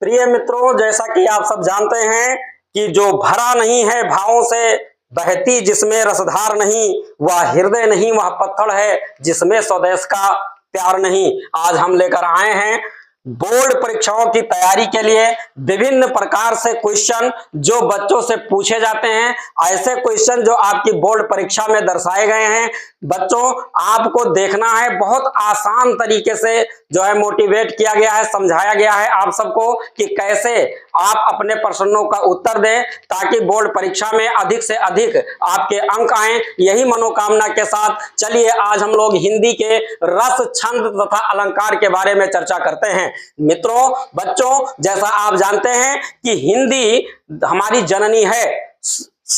प्रिय मित्रों, जैसा कि आप सब जानते हैं कि जो भरा नहीं है भावों से बहती जिसमें रसधार नहीं, वह हृदय नहीं वह पत्थर है जिसमें स्वदेश का प्यार नहीं। आज हम लेकर आए हैं बोर्ड परीक्षाओं की तैयारी के लिए विभिन्न प्रकार से क्वेश्चन जो बच्चों से पूछे जाते हैं। ऐसे क्वेश्चन जो आपकी बोर्ड परीक्षा में दर्शाए गए हैं। बच्चों, आपको देखना है, बहुत आसान तरीके से जो है मोटिवेट किया गया है, समझाया गया है आप सबको कि कैसे आप अपने प्रश्नों का उत्तर दें ताकि बोर्ड परीक्षा में अधिक से अधिक आपके अंक आए। यही मनोकामना के साथ चलिए आज हम लोग हिंदी के रस, छंद तथा अलंकार के बारे में चर्चा करते हैं। मित्रों, बच्चों, जैसा आप जानते हैं कि हिंदी हमारी जननी है।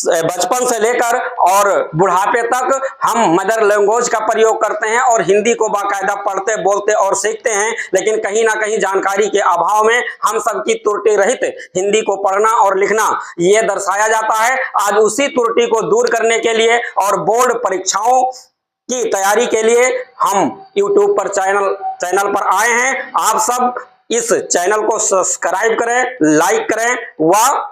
बचपन से लेकर और बुढ़ापे तक हम मदर लैंग्वेज का प्रयोग करते हैं और हिंदी को बाकायदा पढ़ते, बोलते और सीखते हैं। लेकिन कहीं ना कहीं जानकारी के अभाव में हम सबकी त्रुटि रहित हिंदी को पढ़ना और लिखना ये दर्शाया जाता है। आज उसी त्रुटि को दूर करने के लिए और बोर्ड परीक्षाओं की तैयारी के लिए हम YouTube पर चैनल पर आए हैं। आप सब इस चैनल को सब्सक्राइब करें, लाइक करें व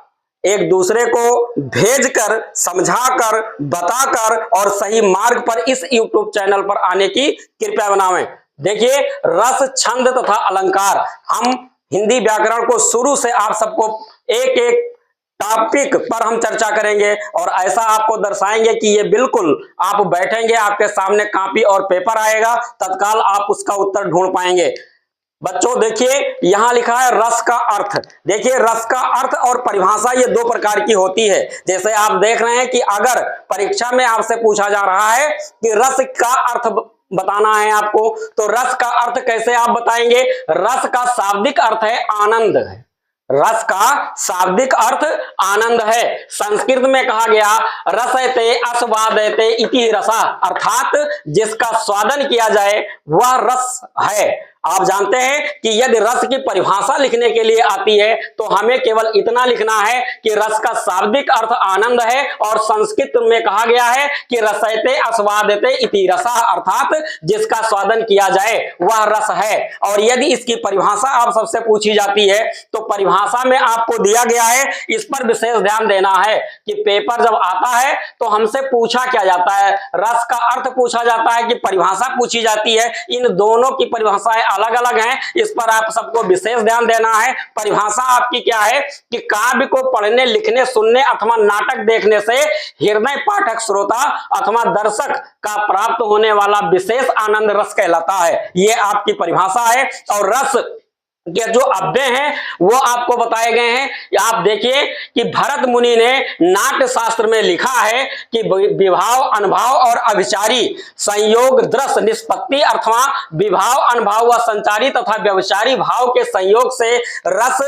एक दूसरे को भेजकर, समझाकर, बताकर और सही मार्ग पर इस YouTube चैनल पर आने की कृपया बनावें। देखिए, रस, छंद तथा अलंकार, हम हिंदी व्याकरण को शुरू से आप सबको एक एक टॉपिक पर हम चर्चा करेंगे और ऐसा आपको दर्शाएंगे कि ये बिल्कुल आप बैठेंगे, आपके सामने कॉपी और पेपर आएगा, तत्काल आप उसका उत्तर ढूंढ पाएंगे। बच्चों देखिए, यहां लिखा है रस का अर्थ। देखिए, रस का अर्थ और परिभाषा ये दो प्रकार की होती है। जैसे आप देख रहे हैं कि अगर परीक्षा में आपसे पूछा जा रहा है कि रस का अर्थ बताना है आपको, तो रस का अर्थ कैसे आप बताएंगे? रस का शाब्दिक अर्थ है आनंद है। रस का शाब्दिक अर्थ आनंद है। संस्कृत में कहा गया रसयते आस्वादयते इति रसा, अर्थात जिसका स्वादन किया जाए वह रस है। आप जानते हैं कि यदि रस की परिभाषा लिखने के लिए आती है तो हमें केवल इतना लिखना है कि रस का शाब्दिक अर्थ आनंद है और संस्कृत में कहा गया है कि रसयते आस्वादयते इति रसा, अर्थात जिसका स्वादन किया जाए वह रस है। और यदि इसकी परिभाषा आप सबसे पूछी जाती है तो परिभाषा में आपको दिया गया है, इस पर विशेष ध्यान देना है कि पेपर जब आता है तो हमसे पूछा क्या जाता है, रस का अर्थ पूछा जाता है कि परिभाषा पूछी जाती है। इन दोनों की परिभाषाएं अलग अलग हैं, इस पर आप सबको विशेष ध्यान देना है। परिभाषा आपकी क्या है कि काव्य को पढ़ने, लिखने, सुनने अथवा नाटक देखने से हृदय पाठक, श्रोता अथवा दर्शक का प्राप्त होने वाला विशेष आनंद रस कहलाता है। ये आपकी परिभाषा है। और रस के जो अव्यय हैं वो आपको बताए गए हैं। आप देखिए कि भरत मुनि ने नाट्य शास्त्र में लिखा है कि विभाव, अनुभाव और अभिचारी संयोग दृश्य निष्पत्ति अथवा विभाव, अनुभाव व संचारी तथा व्यभिचारी भाव के संयोग से रस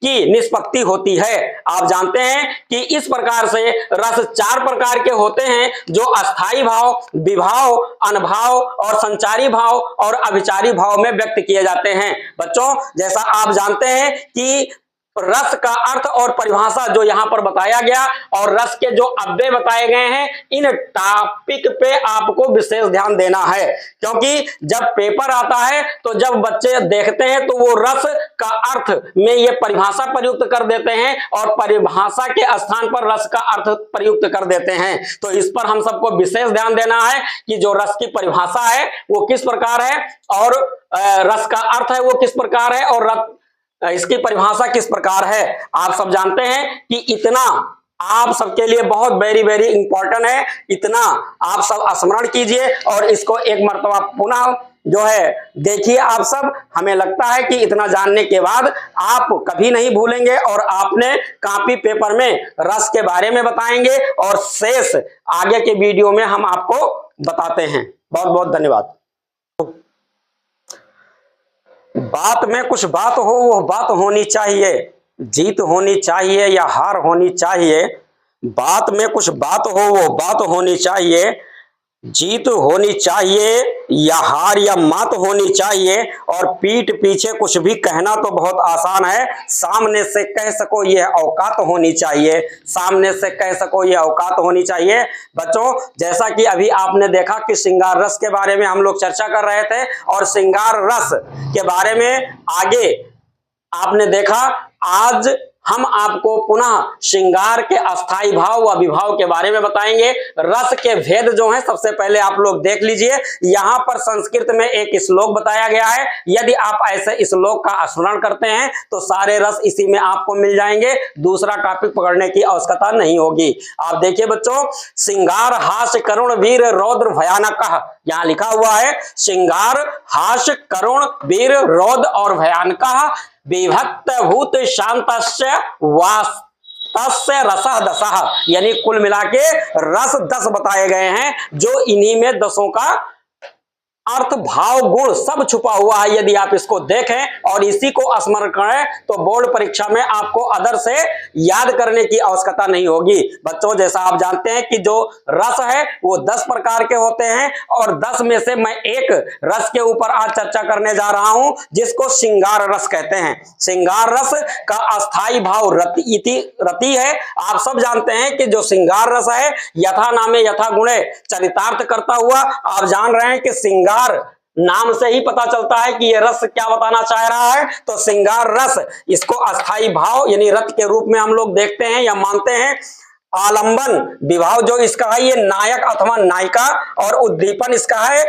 की निष्पत्ति होती है। आप जानते हैं कि इस प्रकार से रस चार प्रकार के होते हैं, जो अस्थाई भाव, विभाव, अनुभाव और संचारी भाव और अभिचारी भाव में व्यक्त किए जाते हैं। बच्चों, जैसा आप जानते हैं कि रस का अर्थ और परिभाषा जो यहां पर बताया गया और रस के जो अव्यय बताए गए हैं, इन टॉपिक पे आपको विशेष ध्यान देना है। क्योंकि जब पेपर आता है तो जब बच्चे देखते हैं तो वो रस का अर्थ में ये परिभाषा प्रयुक्त कर देते हैं और परिभाषा के स्थान पर रस का अर्थ प्रयुक्त कर देते हैं। तो इस पर हम सबको विशेष ध्यान देना है कि जो रस की परिभाषा है वो किस प्रकार है और रस का अर्थ है वो किस प्रकार है और इसकी परिभाषा किस प्रकार है। आप सब जानते हैं कि इतना आप सबके लिए बहुत वेरी वेरी इंपॉर्टेंट है। इतना आप सब स्मरण कीजिए और इसको एक मर्तबा पुनः जो है देखिए आप सब। हमें लगता है कि इतना जानने के बाद आप कभी नहीं भूलेंगे और आपने कॉपी पेपर में रस के बारे में बताएंगे और शेष आगे के वीडियो में हम आपको बताते हैं। बहुत बहुत धन्यवाद। बात में कुछ बात हो, वो बात होनी चाहिए, जीत होनी चाहिए या हार होनी चाहिए। बात में कुछ बात हो, वो बात होनी चाहिए, जीत होनी चाहिए या हार या मात होनी चाहिए। और पीठ पीछे कुछ भी कहना तो बहुत आसान है, सामने से कह सको यह औकात होनी चाहिए, सामने से कह सको यह औकात होनी चाहिए। बच्चों, जैसा कि अभी आपने देखा कि श्रृंगार रस के बारे में हम लोग चर्चा कर रहे थे और श्रृंगार रस के बारे में आगे आपने देखा आज हम आपको पुनः श्रृंगार के अस्थाई भाव व विभाव के बारे में बताएंगे। रस के भेद जो हैं सबसे पहले आप लोग देख लीजिए। यहां पर संस्कृत में एक श्लोक बताया गया है, यदि आप ऐसे श्लोक का स्मरण करते हैं तो सारे रस इसी में आपको मिल जाएंगे, दूसरा टॉपिक पकड़ने की आवश्यकता नहीं होगी। आप देखिए बच्चों, श्रृंगार हास्य करुण वीर रौद्र भयानक, यहां लिखा हुआ है श्रृंगार हास्य करुण वीर रौद्र और भयानक विभक्त भूत शांतस्य वास्तस्य रसः दसः, यानी कुल मिला के रस 10 बताए गए हैं, जो इन्हीं में 10 का अर्थ भाव गुण सब छुपा हुआ है। यदि आप इसको देखें और इसी को स्मरण करें तो बोर्ड परीक्षा में आपको अदर से याद करने की आवश्यकता नहीं होगी। बच्चों, जैसा आप जानते हैं कि जो रस है वो 10 प्रकार के होते हैं और 10 में से मैं एक रस के ऊपर आज चर्चा करने जा रहा हूं, जिसको श्रृंगार रस कहते हैं। श्रृंगार रस का अस्थाई भाव रति है। आप सब जानते हैं कि जो श्रृंगार रस है यथा नामे यथा गुणे चरितार्थ करता हुआ, आप जान रहे हैं कि श्रृंगार नाम से ही पता चलता है कि यह रस क्या बताना चाह रहा है। तो श्रृंगार रस, इसको अस्थाई भाव यानी रत के रूप में हम लोग देखते हैं या मानते हैं। आलंबन विभाव जो इसका है, ये नायक अथवा नायिका, और उद्दीपन इसका है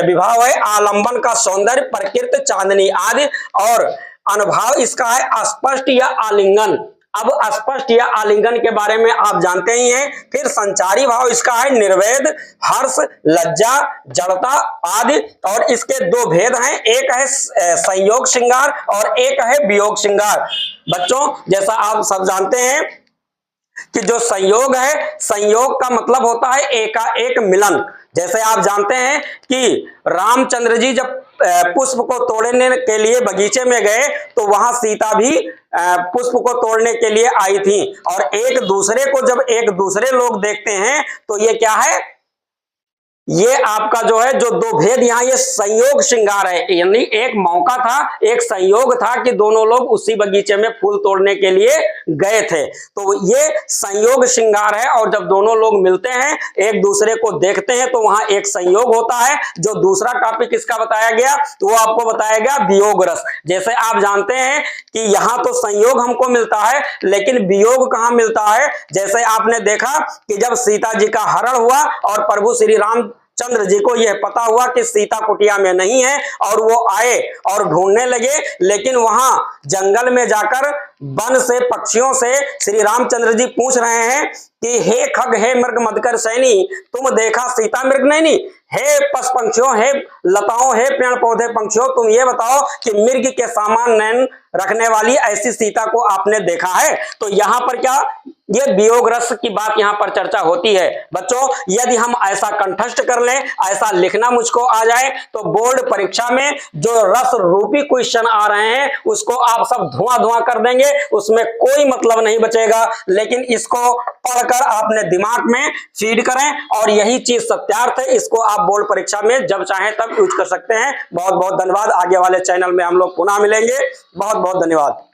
विभाव है आलंबन का सौंदर्य, प्रकृति, चांदनी आदि, और अनुभाव इसका है अस्पष्ट या आलिंगन। अब अस्पष्ट या आलिंगन के बारे में आप जानते ही हैं। फिर संचारी भाव इसका है निर्वेद, हर्ष, लज्जा, जड़ता आदि, और इसके 2 भेद हैं, एक है संयोग श्रृंगार और एक है वियोग श्रृंगार। बच्चों, जैसा आप सब जानते हैं कि जो संयोग है, संयोग का मतलब होता है एकाएक मिलन। जैसे आप जानते हैं कि रामचंद्र जी जब पुष्प को तोड़ने के लिए बगीचे में गए तो वहां सीता भी पुष्प को तोड़ने के लिए आई थी, और एक दूसरे को जब एक दूसरे लोग देखते हैं तो ये क्या है, ये आपका जो है जो 2 भेद यहाँ, ये संयोग श्रृंगार है। यानी एक मौका था, एक संयोग था कि दोनों लोग उसी बगीचे में फूल तोड़ने के लिए गए थे, तो ये संयोग श्रृंगार है। और जब दोनों लोग मिलते हैं, एक दूसरे को देखते हैं, तो वहां एक संयोग होता है। जो दूसरा टॉपिक इसका बताया गया तो वो आपको बताया गया वियोग रस। जैसे आप जानते हैं कि यहाँ तो संयोग हमको मिलता है, लेकिन वियोग कहाँ मिलता है। जैसे आपने देखा कि जब सीता जी का हरण हुआ और प्रभु श्री राम चंद्र जी को यह पता हुआ कि सीता कुटिया में नहीं है, और वो आए और ढूंढने लगे, लेकिन वहां जंगल में जाकर वन से पक्षियों से श्री रामचंद्र जी पूछ रहे हैं कि हे खग, हे मृग मदकर सैनी, तुम देखा सीता मृग नहीं, हे पशु पंक्षियों, हे लताओं, हे पेड़ पौधे पंक्षियों, तुम ये बताओ कि मृग के समान नैन रखने वाली ऐसी सीता को आपने देखा है। तो यहाँ पर क्या, ये वियोग रस की बात यहाँ पर चर्चा होती है। बच्चों, यदि हम ऐसा कंठस्थ कर लें, ऐसा लिखना मुझको आ जाए, तो बोर्ड परीक्षा में जो रस रूपी क्वेश्चन आ रहे हैं उसको आप सब धुआं धुआं कर देंगे, उसमें कोई मतलब नहीं बचेगा। लेकिन इसको पढ़कर आपने दिमाग में फीड करें, और यही चीज सत्यार्थ है, इसको आप बोर्ड परीक्षा में जब चाहें तब यूज कर सकते हैं। बहुत बहुत धन्यवाद। आगे वाले चैनल में हम लोग पुनः मिलेंगे। बहुत बहुत धन्यवाद।